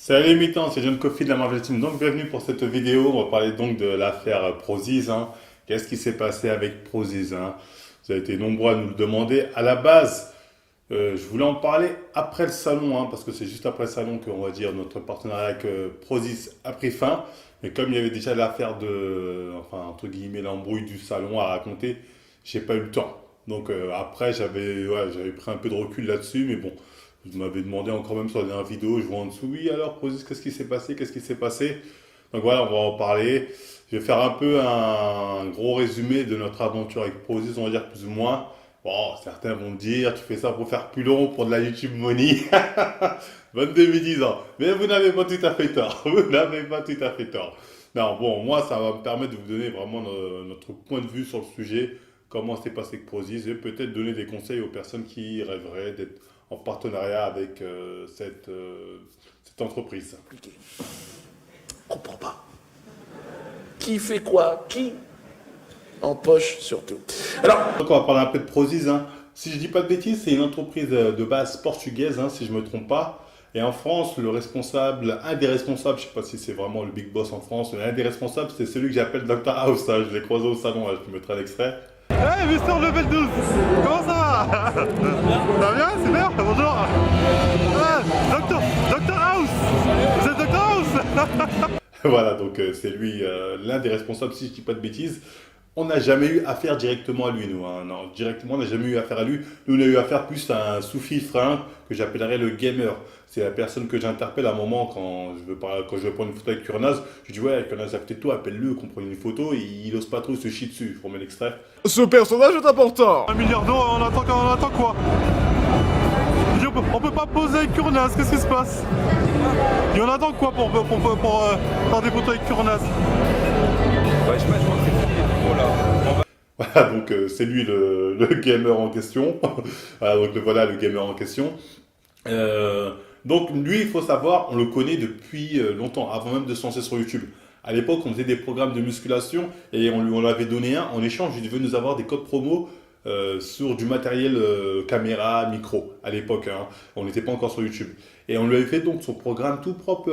Salut les militants, c'est John Coffey de la Marvel Team. Donc bienvenue pour cette vidéo. On va parler donc de l'affaire Prozis, hein. Qu'est-ce qui s'est passé avec Prozis, hein? Vous avez été nombreux à nous le demander. À la base, je voulais en parler après le salon, hein, parce que c'est juste après le salon qu'on va dire notre partenariat avec Prozis a pris fin. Mais comme il y avait déjà l'affaire de, enfin entre guillemets, l'embrouille du salon à raconter, j'ai pas eu le temps. Donc après, j'avais pris un peu de recul là-dessus, mais bon, vous m'avez demandé encore même sur la dernière vidéo, je vois en dessous, oui alors Prozis, qu'est-ce qui s'est passé, qu'est-ce qui s'est passé? Donc voilà, on va en parler. Je vais faire un peu un gros résumé de notre aventure avec Prozis, on va dire plus ou moins. Bon, certains vont me dire, tu fais ça pour faire plus long, pour de la YouTube money. 22 ans. Mais vous n'avez pas tout à fait tort. Vous n'avez pas tout à fait tort. Non, bon, moi, ça va me permettre de vous donner vraiment notre point de vue sur le sujet, comment s'est passé avec Prozis, et peut-être donner des conseils aux personnes qui rêveraient d'être en partenariat avec cette entreprise. Compliqué. Comprends pas. Qui fait quoi? Qui empoche surtout. Alors, Donc on va parler un peu de Prozis, hein. Si je dis pas de bêtises, c'est une entreprise de base portugaise, hein, si je me trompe pas. Et en France, le responsable, un des responsables, je sais pas si c'est vraiment le big boss en France, mais un des responsables, c'est celui que j'appelle Dr House, hein. Je l'ai croisé au salon, hein, je peux mettre un extrait. Hey Mister Level 12, comment ça va? Ça va bien, super, bonjour. Docteur House. Vous êtes Docteur House. Voilà, donc c'est lui, l'un des responsables, si je dis pas de bêtises. On n'a jamais eu affaire directement à lui, nous, hein. Non, directement, on n'a jamais eu affaire à lui. Nous, on a eu affaire plus à un sous-fifre, hein, que j'appellerais le gamer. C'est la personne que j'interpelle à un moment quand je veux prendre une photo avec Kurnaz. Je dis, ouais, Kurnaz, à côté de toi, appelle-le, qu'on prenne une photo. Et il ose pas trop se chier dessus. Faut mettre l'extrait. Ce personnage est important. 1 milliard d'euros, on attend quoi? On peut pas poser avec Kurnaz, qu'est-ce qui se passe? Et on attend quoi pour faire des photos avec Kurnaz? Ouais, je sais pas, je crois que c'est fini. Voilà. Voilà, donc c'est lui le gamer en question. Voilà, donc voilà le gamer en question. Donc lui, il faut savoir, on le connaît depuis longtemps, avant même de se lancer sur YouTube. À l'époque, on faisait des programmes de musculation et on lui avait donné un. En échange, il devait nous avoir des codes promo sur du matériel caméra, micro, à l'époque, hein. On n'était pas encore sur YouTube. Et on lui avait fait donc son programme tout propre,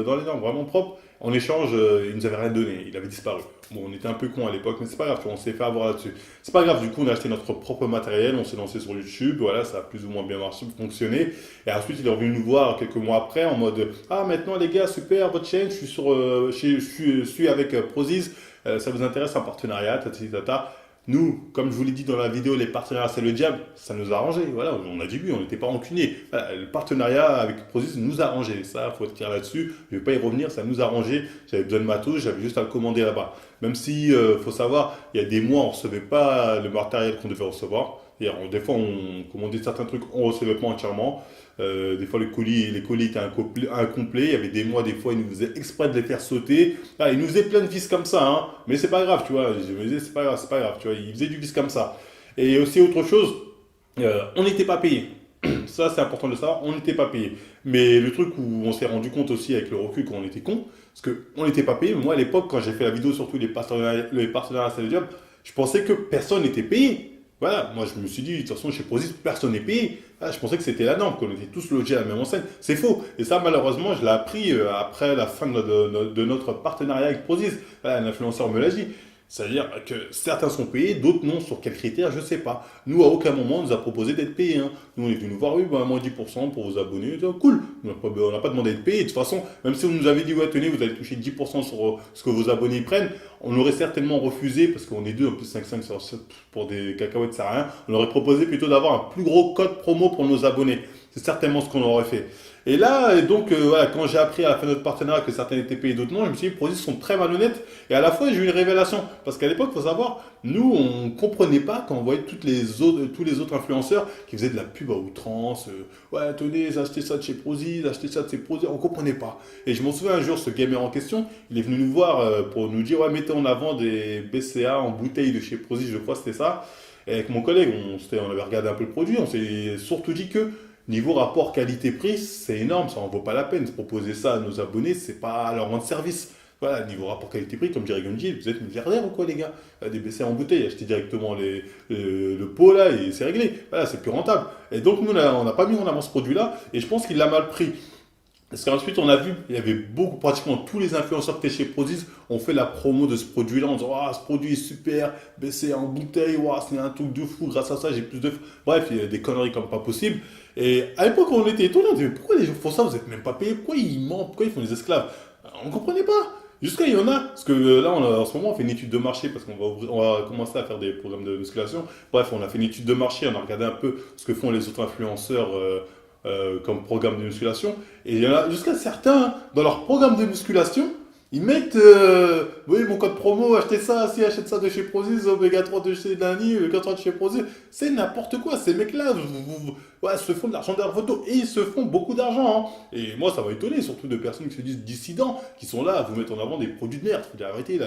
dans les normes, vraiment propre. En échange, il nous avait rien donné, il avait disparu. Bon, on était un peu con à l'époque, mais c'est pas grave, on s'est fait avoir là-dessus. C'est pas grave, du coup, on a acheté notre propre matériel, on s'est lancé sur YouTube, voilà, ça a plus ou moins bien marché, fonctionné. Et ensuite, il est revenu nous voir quelques mois après en mode ah, maintenant les gars, super, votre chaîne, je suis avec Prozis, ça vous intéresse un partenariat, tata, tata. Nous, comme je vous l'ai dit dans la vidéo, les partenariats c'est le diable, ça nous a arrangé. Voilà, on a dit oui, on n'était pas rancuniers. Voilà, le partenariat avec Prozis nous a arrangé. Ça, il faut être clair là-dessus. Je ne vais pas y revenir, ça nous a arrangé. J'avais besoin de matos, j'avais juste à le commander là-bas. Même si, faut savoir, il y a des mois, on ne recevait pas le matériel qu'on devait recevoir. Des fois, on commandait certains trucs, on ne recevait pas entièrement. Des fois, les colis étaient incomplets. Il y avait des mois, des fois, ils nous faisaient exprès de les faire sauter. Ah, ils nous faisaient plein de vis comme ça, hein. Mais c'est pas grave, tu vois. Je me disais, c'est pas grave, tu vois. Ils faisaient du vis comme ça. Et aussi, autre chose, on n'était pas payé. Ça, c'est important de le savoir, on n'était pas payé. Mais le truc où on s'est rendu compte aussi avec le recul quand on était con, parce qu'on n'était pas payé. Moi, à l'époque, quand j'ai fait la vidéo sur tous les partenariats c'est le job, je pensais que personne n'était payé. Voilà, moi je me suis dit, de toute façon, chez Prozis, personne n'est payé. Voilà, je pensais que c'était la norme, qu'on était tous logés à la même enseigne. C'est faux. Et ça, malheureusement, je l'ai appris après la fin de notre partenariat avec Prozis. Voilà, un influenceur me l'a dit. C'est-à-dire que certains sont payés, d'autres non. Sur quels critères, je ne sais pas. Nous, à aucun moment, on nous a proposé d'être payés, hein. Nous, on est venu nous voir, oui, bah, moins 10% pour vos abonnés. Cool. On n'a pas demandé d'être payés. De toute façon, même si on nous avait dit, ouais, tenez, vous allez toucher 10% sur ce que vos abonnés prennent, on aurait certainement refusé, parce qu'on est deux, en plus 5,5 pour des cacahuètes, ça sert à rien. On aurait proposé plutôt d'avoir un plus gros code promo pour nos abonnés. C'est certainement ce qu'on aurait fait. Et là, voilà, quand j'ai appris à la fin de notre partenariat que certains étaient payés, d'autres non, je me suis dit, Prozis sont très malhonnêtes. Et à la fois, j'ai eu une révélation. Parce qu'à l'époque, il faut savoir, nous, on ne comprenait pas quand on voyait tous les autres influenceurs qui faisaient de la pub à outrance. Ouais, tenez, achetez ça de chez Prozis, achetez ça de chez Prozis. On ne comprenait pas. Et je m'en souviens un jour, ce gamer en question, il est venu nous voir pour nous dire, ouais, mettez en avant des BCA en bouteille de chez Prozis, je crois que c'était ça. Et avec mon collègue, on avait regardé un peu le produit, on s'est surtout dit que niveau rapport qualité-prix, c'est énorme, ça en vaut pas la peine. Proposer ça à nos abonnés, c'est pas leur rendre service. Voilà, niveau rapport qualité-prix, comme dirait Gunji, vous êtes milliardaires ou quoi les gars? Des BC en bouteille, achetez directement le pot là et c'est réglé. Voilà, c'est plus rentable. Et donc nous, on n'a pas mis en avant ce produit-là et je pense qu'il l'a mal pris. Parce qu'ensuite, on a vu, il y avait beaucoup, pratiquement tous les influenceurs qui étaient chez Prozis ont fait la promo de ce produit-là en disant, ah, ce produit est super, mais c'est en bouteille, ouah, c'est un truc de fou, grâce à ça, j'ai plus de. Bref, il y a des conneries comme pas possible. Et à l'époque, on était étonnés, on disait, pourquoi les gens font ça, vous n'êtes même pas payés, pourquoi ils mentent, pourquoi ils font des esclaves? On ne comprenait pas. Jusqu'à il y en a, parce que là, en ce moment, on fait une étude de marché, parce on va commencer à faire des programmes de musculation. Bref, on a fait une étude de marché, on a regardé un peu ce que font les autres influenceurs. Comme programme de musculation. Et il y en a jusqu'à certains, dans leur programme de musculation, ils mettent, oui, mon code promo, achetez ça, si achète ça de chez Prozis, Oméga 3 de chez Dani, Oméga 3 de chez Prozis. C'est n'importe quoi, ces mecs-là, ouais, se font de l'argent de la photo, et ils se font beaucoup d'argent. Hein. Et moi, ça m'a étonné, surtout de personnes qui se disent dissidents, qui sont là à vous mettre en avant des produits de merde. Faut dire la vérité,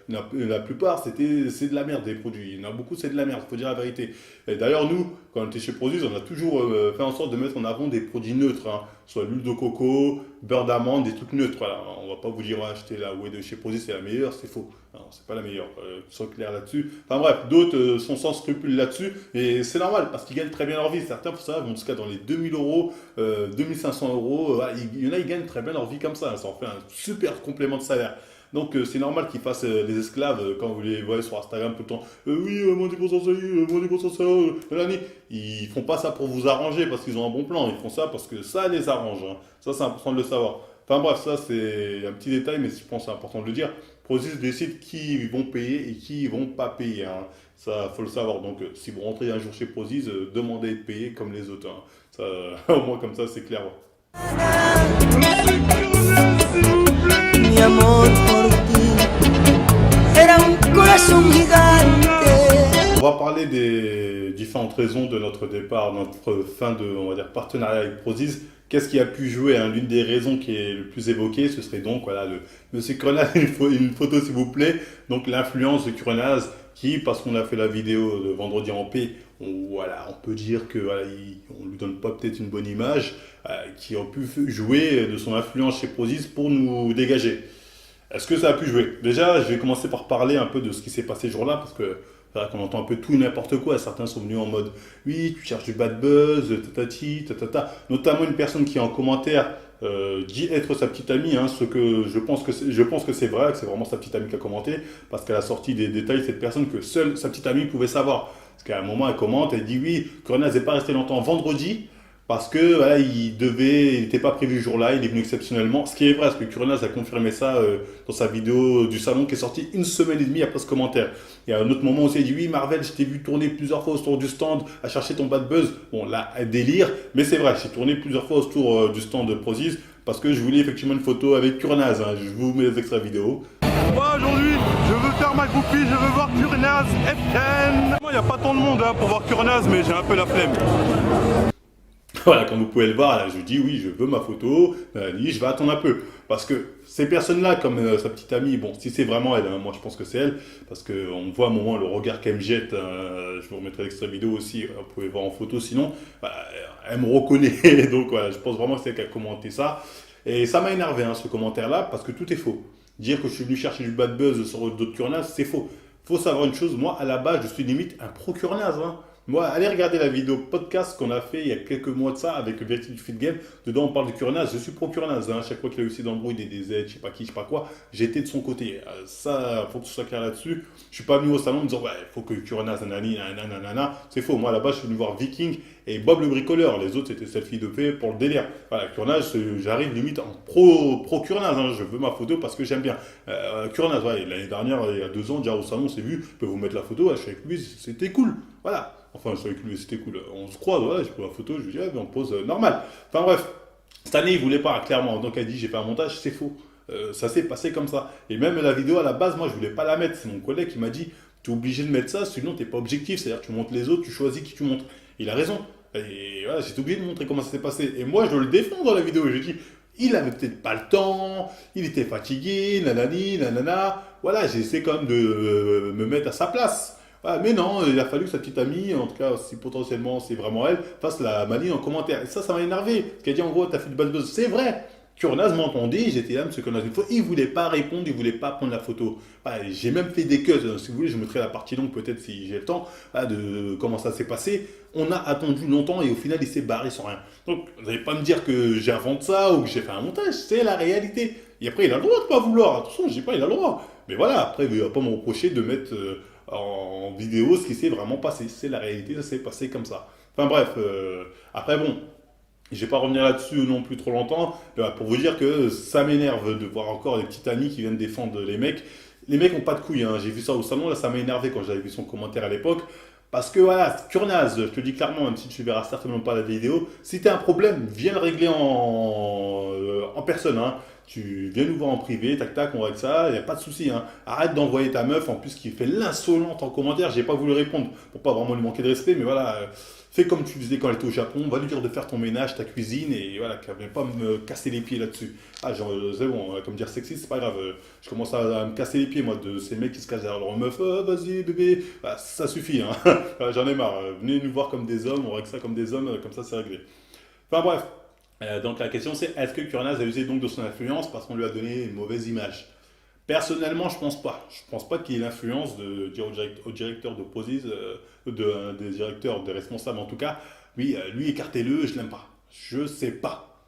la plupart, c'est de la merde, des produits. Il y en a beaucoup, c'est de la merde, faut dire la vérité. Et d'ailleurs, nous, quand on était chez Prozis, on a toujours fait en sorte de mettre en avant des produits neutres, hein, soit l'huile de coco, beurre d'amande, des trucs neutres. Voilà. On va pas vous dire, ouais, acheter la whey de chez Prozis, c'est la meilleure, c'est faux. Non, c'est pas la meilleure. Sois clair là-dessus. Enfin bref, d'autres sont sans scrupules là-dessus, et c'est normal parce qu'ils gagnent très bien leur vie. Certains, pour ça, vont jusqu'à dans les 2000 euros, 2500 euros. Voilà, il y en a, ils gagnent très bien leur vie comme ça. Ça en fait un super complément de salaire. Donc c'est normal qu'ils fassent les esclaves quand vous les voyez sur Instagram tout le temps. Oui, moins 10% ça, moins 10% ça. Ils font pas ça pour vous arranger parce qu'ils ont un bon plan. Ils font ça parce que ça les arrange. Hein. Ça, c'est important de le savoir. Enfin bref, ça c'est un petit détail, mais je pense que c'est important de le dire. Prozis décide qui ils vont payer et qui ils vont pas payer. Hein. Ça, faut le savoir. Donc si vous rentrez un jour chez Prozis, demandez d'être payé comme les autres. Hein. Ça, au moins comme ça, c'est clair. Mi amor por ti era un corazón gigante. On va parler des différentes raisons de notre départ, notre fin de, on va dire, partenariat avec Prozis. Qu'est-ce qui a pu jouer, hein? L'une des raisons qui est le plus évoquée, ce serait donc, voilà, le Monsieur Crenaz, une photo s'il vous plaît. Donc l'influence de Crenaz qui, parce qu'on a fait la vidéo de Vendredi en paix, voilà, on peut dire que voilà, on lui donne pas peut-être une bonne image, qui a pu jouer de son influence chez Prozis pour nous dégager. Est-ce que ça a pu jouer? Déjà, je vais commencer par parler un peu de ce qui s'est passé ce jour-là, parce que c'est vrai qu'on entend un peu tout et n'importe quoi. Certains sont venus en mode « Oui, tu cherches du bad buzz, tatati, tatata ». Notamment une personne qui en commentaire dit être sa petite amie, hein, ce que je pense que c'est vrai, que c'est vraiment sa petite amie qui a commenté, parce qu'elle a sorti des détails de cette personne que seule sa petite amie pouvait savoir. Parce qu'à un moment, elle commente, elle dit « Oui, Crenaz n'est pas resté longtemps vendredi ». Parce que voilà, il n'était pas prévu ce jour-là, il est venu exceptionnellement. Ce qui est vrai, parce que Crenaz a confirmé ça dans sa vidéo du salon qui est sortie 1 semaine et demie après ce commentaire. Et à un autre moment aussi, il dit oui, Marvel, je t'ai vu tourner plusieurs fois autour du stand à chercher ton bad buzz. Bon, là, délire, mais c'est vrai, j'ai tourné plusieurs fois autour du stand de Prozis parce que je voulais effectivement une photo avec Crenaz. Hein. Je vous mets les extraits vidéo. Moi aujourd'hui, je veux faire ma groupie, je veux voir Crenaz F10. Moi, il n'y a pas tant de monde hein, pour voir Crenaz, mais j'ai un peu la flemme. Voilà, comme vous pouvez le voir, là, je dis oui, je veux ma photo, je vais attendre un peu. Parce que ces personnes-là, comme sa petite amie, bon, si c'est vraiment elle, hein, moi je pense que c'est elle, parce qu'on voit à un moment le regard qu'elle me jette, je vous remettrai l'extrait vidéo aussi, vous pouvez voir en photo, sinon, elle me reconnaît, donc voilà, je pense vraiment que c'est elle qui a commenté ça. Et ça m'a énervé, hein, ce commentaire-là, parce que tout est faux. Dire que je suis venu chercher du bad buzz sur d'autres Crenaz, c'est faux. Il faut savoir une chose, moi, à la base, je suis limite un pro-Crenaz, hein. Moi, allez regarder la vidéo podcast qu'on a fait il y a quelques mois de ça avec le Vérité du Fit Game. Dedans, on parle de Crenaz. Je suis pro Crenaz. Hein. Chaque fois qu'il a aussi dans le bruit des DZ, je sais pas qui, je sais pas quoi, j'étais de son côté. Ça, faut que ce soit clair là-dessus. Je suis pas venu au salon en me disant, ouais, il faut que Crenaz, nanana. C'est faux. Moi, là-bas, je suis venu voir Viking et Bob le bricoleur. Les autres, c'était selfie de paix pour le délire. Voilà, Crenaz, j'arrive limite en pro Crenaz. Hein. Je veux ma photo parce que j'aime bien. Crenaz, ouais, l'année dernière, il y a 2 ans, déjà au salon, on s'est vu. Je peux vous mettre la photo. Je suis avec lui, c'était cool. Voilà. Enfin, je suis avec lui, c'était cool. On se croise, voilà, j'ai pris la photo, je lui dis, on pose normal. Enfin bref, cette année, il voulait pas, clairement. Donc elle dit, j'ai fait un montage, c'est faux. Ça s'est passé comme ça. Et même la vidéo, à la base, moi, je voulais pas la mettre. C'est mon collègue qui m'a dit, tu es obligé de mettre ça, sinon tu n'es pas objectif. C'est-à-dire, tu montres les autres, tu choisis qui tu montres. Il a raison. Et voilà, j'ai oublié de montrer comment ça s'est passé. Et moi, je le défends dans la vidéo. Je dis, il avait peut-être pas le temps, il était fatigué, nanani, nanana. Voilà, j'ai essayé quand même de me mettre à sa place. Ah, mais non, il a fallu que sa petite amie, en tout cas, si potentiellement c'est vraiment elle, fasse la maligne en commentaire. Et ça m'a énervé. Parce qu'elle dit en gros, t'as fait du bad buzz. C'est vrai. Kurnaz m'entendait, j'étais là, monsieur Kurnaz, une fois, il voulait pas répondre, il voulait pas prendre la photo. J'ai même fait des cuts, si vous voulez, je mettrai la partie longue peut-être si j'ai le temps, de comment ça s'est passé. On a attendu longtemps et au final il s'est barré sans rien. Donc vous n'allez pas me dire que j'invente ça ou que j'ai fait un montage, c'est la réalité. Et après il a le droit de pas vouloir, attention, je dis pas il a le droit. Mais voilà, après il va pas me reprocher de mettre en vidéo ce qui s'est vraiment passé. C'est la réalité, ça s'est passé comme ça. Enfin bref, après bon. Je vais pas revenir là-dessus non plus trop longtemps, pour vous dire que ça m'énerve de voir encore des petites amies qui viennent défendre les mecs. Les mecs ont pas de couilles, hein. J'ai vu ça au salon, là ça m'a énervé quand j'avais vu son commentaire à l'époque. Parce que voilà, Kurnaz, je te le dis clairement, même si tu verras certainement pas la vidéo, si tu as un problème, viens le régler en personne. Hein. Tu viens nous voir en privé, tac tac, on règle ça, il n'y a pas de souci. Hein. Arrête d'envoyer ta meuf, en plus qui fait l'insolente en commentaire, j'ai pas voulu répondre pour pas vraiment lui manquer de respect, mais voilà, fais comme tu faisais quand elle était au Japon, va lui dire de faire ton ménage, ta cuisine, et voilà, qu'elle ne vienne pas me casser les pieds là-dessus. Ah, genre, c'est bon, comme dire sexy, c'est pas grave, je commence à me casser les pieds, moi, de ces mecs qui se cassent derrière leur meuf, oh, vas-y bébé, bah, ça suffit, hein. J'en ai marre, venez nous voir comme des hommes, on règle ça comme des hommes, comme ça c'est réglé. Enfin bref. Donc la question c'est, est-ce que Kurnaz a usé donc de son influence parce qu'on lui a donné une mauvaise image? Personnellement, je pense pas. Je pense pas qu'il ait l'influence de dire au directeur de Posiz, des directeurs, des responsables en tout cas, lui écartez-le, je l'aime pas. Je sais pas.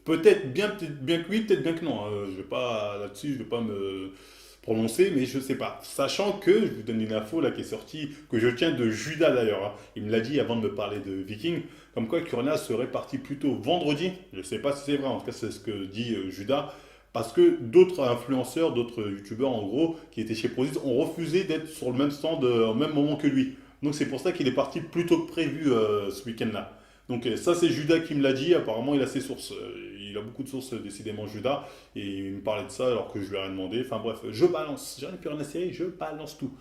Peut-être bien que oui, peut-être bien que non. Je vais pas là-dessus, je vais pas me prononcer, mais je sais pas. Sachant que, je vous donne une info là qui est sortie, que je tiens de Judas d'ailleurs. Hein. Il me l'a dit avant de me parler de Viking, comme quoi Kurnaz serait parti plutôt vendredi. Je sais pas si c'est vrai, en tout cas c'est ce que dit Judas. Parce que d'autres influenceurs, d'autres youtubeurs en gros, qui étaient chez Prozis, ont refusé d'être sur le même stand au même moment que lui. Donc c'est pour ça qu'il est parti plus tôt que prévu ce week-end-là. Donc ça c'est Judas qui me l'a dit, apparemment il a ses sources. Il a beaucoup de sources décidément Judas, et il me parlait de ça alors que je lui ai rien demandé. Enfin bref, je balance, j'ai rien pu la série, je balance tout.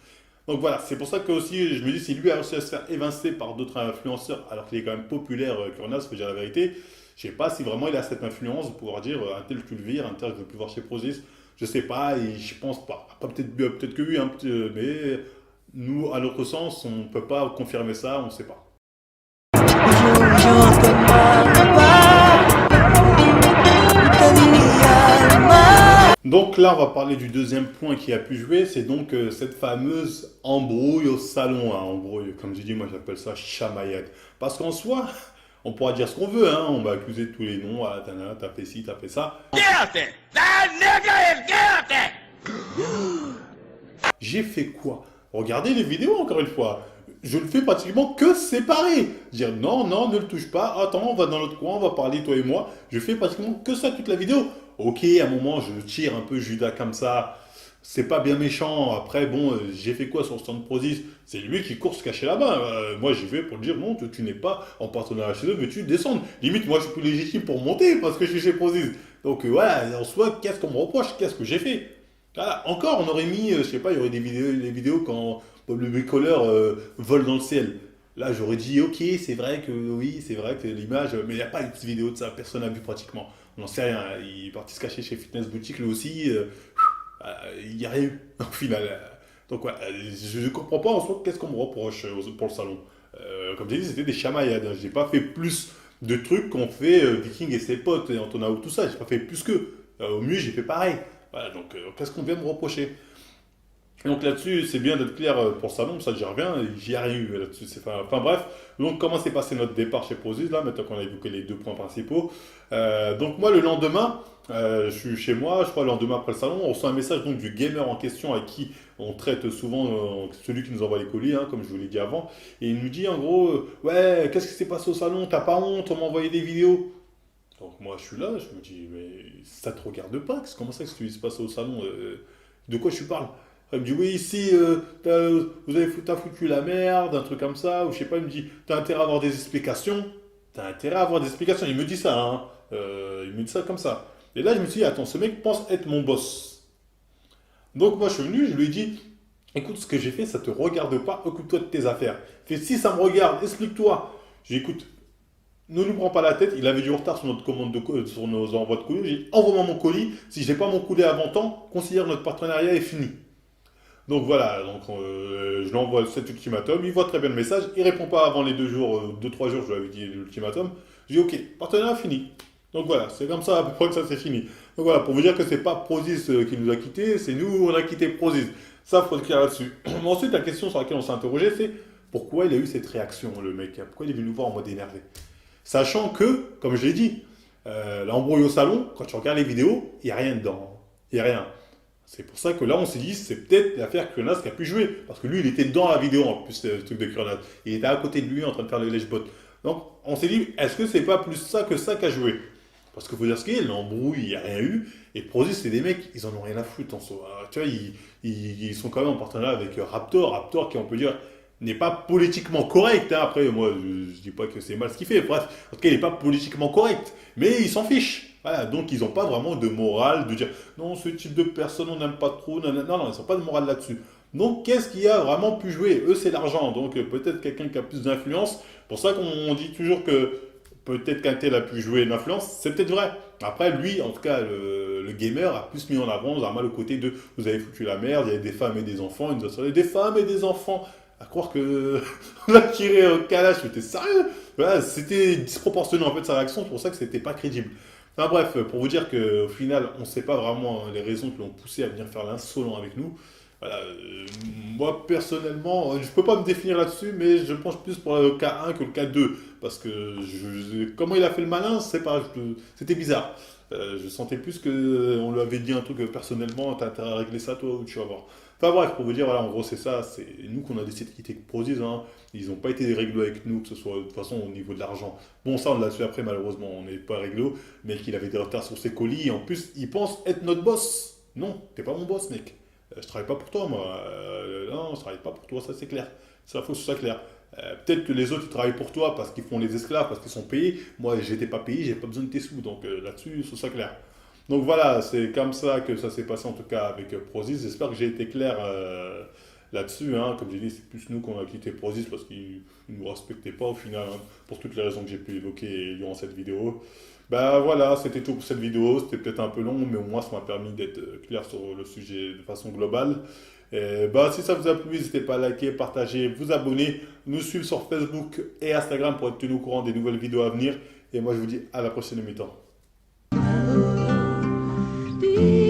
Donc voilà, c'est pour ça que aussi je me dis si lui a réussi à se faire évincer par d'autres influenceurs alors qu'il est quand même populaire, Kurnaz, faut dire la vérité, je sais pas si vraiment il a cette influence de pouvoir dire un tel tu le vires, un tel je veux plus voir chez Prozis. Je sais pas, et je pense pas. Peut-être que oui, hein, mais nous, à notre sens, on peut pas confirmer ça, on sait pas. Yo te amaba, te di mi alma. Donc là, on va parler du deuxième point qui a pu jouer, c'est donc cette fameuse embrouille au salon. Hein, embrouille, comme je dis, moi j'appelle ça chamaillade. Parce qu'en soi, on pourra dire ce qu'on veut, hein, on va accuser de tous les noms, ah, t'as fait ci, t'as fait ça. J'ai fait quoi? Regardez les vidéos encore une fois. Je le fais pratiquement que séparé. Dire non, non, ne le touche pas. Attends, on va dans l'autre coin, on va parler toi et moi. Je fais pratiquement que ça toute la vidéo. Ok, à un moment, je tire un peu Judas comme ça. C'est pas bien méchant. Après, bon, j'ai fait quoi sur le stand Prozis? C'est lui qui court se cacher là-bas. Moi, j'y vais pour le dire non, tu n'es pas en partenariat chez eux, mais tu descends. Limite, moi, je suis plus légitime pour monter parce que je suis chez Prozis. Donc voilà, en soi, qu'est-ce qu'on me reproche? Qu'est-ce que j'ai fait? Voilà, encore, on aurait mis, je sais pas, il y aurait des vidéos quand le bricoleur vole dans le ciel. Là, j'aurais dit, ok, c'est vrai que oui, c'est vrai que l'image, mais il n'y a pas une petite vidéo de ça, personne n'a vu pratiquement. On n'en sait rien. Il est parti se cacher chez Fitness Boutique, lui aussi. Il n'y a rien eu, au final. Donc, voilà, je ne comprends pas en soi qu'est-ce qu'on me reproche pour le salon. Comme j'ai dit, c'était des chamaillades. Je n'ai pas fait plus de trucs qu'ont fait Viking et ses potes, et Antonao, tout ça. Je n'ai pas fait plus qu'eux. Au mieux, j'ai fait pareil. Voilà, donc qu'est-ce qu'on vient me reprocher? Et donc là-dessus, c'est bien d'être clair pour le salon, ça j'y reviens, j'y ai rien eu là-dessus. Enfin bref, donc comment s'est passé notre départ chez Prozis, là, maintenant qu'on a évoqué les deux points principaux. Donc moi, le lendemain, je suis chez moi, je crois le lendemain après le salon, on reçoit un message donc du gamer en question avec qui on traite souvent, celui qui nous envoie les colis, hein, comme je vous l'ai dit avant, et il nous dit en gros, ouais, qu'est-ce qui s'est passé au salon, t'as pas honte, on m'a envoyé des vidéos. Donc moi je suis là, je me dis, mais ça te regarde pas, comment ça que ce qui se passe au salon, de quoi je parle? Il me dit, oui, ici, t'as foutu la merde, un truc comme ça, ou je sais pas, il me dit, t'as intérêt à avoir des explications. T'as intérêt à avoir des explications. Il me dit ça, hein. Il me dit ça comme ça. Et là, je me suis dit, attends, ce mec pense être mon boss. Donc moi, je suis venu, je lui ai dit, écoute, ce que j'ai fait, ça te regarde pas, occupe-toi de tes affaires. Il fait, si ça me regarde, explique-toi. J'ai dit, écoute, ne nous prends pas la tête, il avait du retard sur notre commande sur nos envois de colis. J'ai dit, envoie-moi mon colis, si je n'ai pas mon colis avant temps, considère notre partenariat est fini. Donc voilà, donc, je lui envoie cet ultimatum, il voit très bien le message, il répond pas avant les 2-3 jours, je lui avais dit l'ultimatum. Je dis ok, partenariat fini. Donc voilà, c'est comme ça à peu près que ça s'est fini. Donc voilà, pour vous dire que c'est pas Prozis qui nous a quittés, c'est nous, on a quitté Prozis. Ça, faut être clair là-dessus. Ensuite, la question sur laquelle on s'est interrogé, c'est pourquoi il a eu cette réaction, le mec? Pourquoi il est venu nous voir en mode énervé? Sachant que, comme je l'ai dit, l'embrouille au salon, quand tu regardes les vidéos, il n'y a rien dedans. Il n'y a rien. C'est pour ça que là, on s'est dit, c'est peut-être l'affaire Kurnas qui a pu jouer. Parce que lui, il était dans la vidéo, en plus, le truc de Kurnas. Il était à côté de lui en train de faire le lèche-bot. Donc, on s'est dit, est-ce que c'est pas plus ça que ça qu'a joué? Parce qu'il faut dire ce qu'il y a, l'embrouille, il n'y a rien eu. Et Prozis, c'est des mecs, ils en ont rien à foutre en soi. Tu vois, ils sont quand même en partenariat avec Raptor. Raptor, qui, on peut dire, n'est pas politiquement correct. Hein. Après, moi, je ne dis pas que c'est mal ce qu'il fait. Bref, en tout cas, il n'est pas politiquement correct. Mais ils s'en fichent. Voilà, donc ils n'ont pas vraiment de morale de dire non, ce type de personne, on n'aime pas trop. Non, non, non, ils n'ont pas de morale là-dessus. Donc, qu'est-ce qui a vraiment pu jouer? Eux, c'est l'argent. Donc, peut-être quelqu'un qui a plus d'influence. C'est pour ça qu'on dit toujours que peut-être qu'un tel a pu jouer une influence. C'est peut-être vrai. Après, lui, en tout cas, le gamer a plus mis en avant vraiment le côté de vous avez foutu la merde, il y a des femmes et des enfants. Il nous a sorti des femmes et des enfants. À croire que on a tiré au calage, c'était sérieux. Voilà, c'était disproportionné en fait sa réaction, c'est pour ça que c'était pas crédible. Enfin bref, pour vous dire qu'au final, on ne sait pas vraiment les raisons qui l'ont poussé à venir faire l'insolent avec nous. Voilà, moi personnellement, je ne peux pas me définir là-dessus, mais je penche plus pour le cas 1 que le cas 2. Parce que comment il a fait le malin, c'est pas, c'était bizarre. Je sentais plus qu'on lui avait dit un truc personnellement, t'as intérêt à régler ça toi ou tu vas voir. Enfin bref, pour vous dire, voilà, en gros c'est ça, c'est nous qu'on a décidé de quitter Prozis, hein. Ils n'ont pas été réglo avec nous, que ce soit de toute façon au niveau de l'argent. Bon, ça on l'a su après, malheureusement, on n'est pas réglo, mais qu'il avait des retards sur ses colis, et en plus il pense être notre boss. Non, t'es pas mon boss, mec. Je travaille pas pour toi, moi. Non, je travaille pas pour toi, ça c'est clair. Ça, faut que ce soit clair. Peut-être que les autres ils travaillent pour toi parce qu'ils font les esclaves, parce qu'ils sont payés. Moi, j'étais pas payé, j'ai pas besoin de tes sous, donc là-dessus, ce soit clair. Donc voilà, c'est comme ça que ça s'est passé en tout cas avec Prozis. J'espère que j'ai été clair là-dessus. Hein. Comme j'ai dit, c'est plus nous qu'on a quitté Prozis parce qu'ils ne nous respectaient pas au final, hein, pour toutes les raisons que j'ai pu évoquer durant cette vidéo. Bah voilà, c'était tout pour cette vidéo. C'était peut-être un peu long, mais au moins ça m'a permis d'être clair sur le sujet de façon globale. Et bah, si ça vous a plu, n'hésitez pas à liker, partager, vous abonner, nous suivre sur Facebook et Instagram pour être tenu au courant des nouvelles vidéos à venir. Et moi, je vous dis à la prochaine mi-temps. Be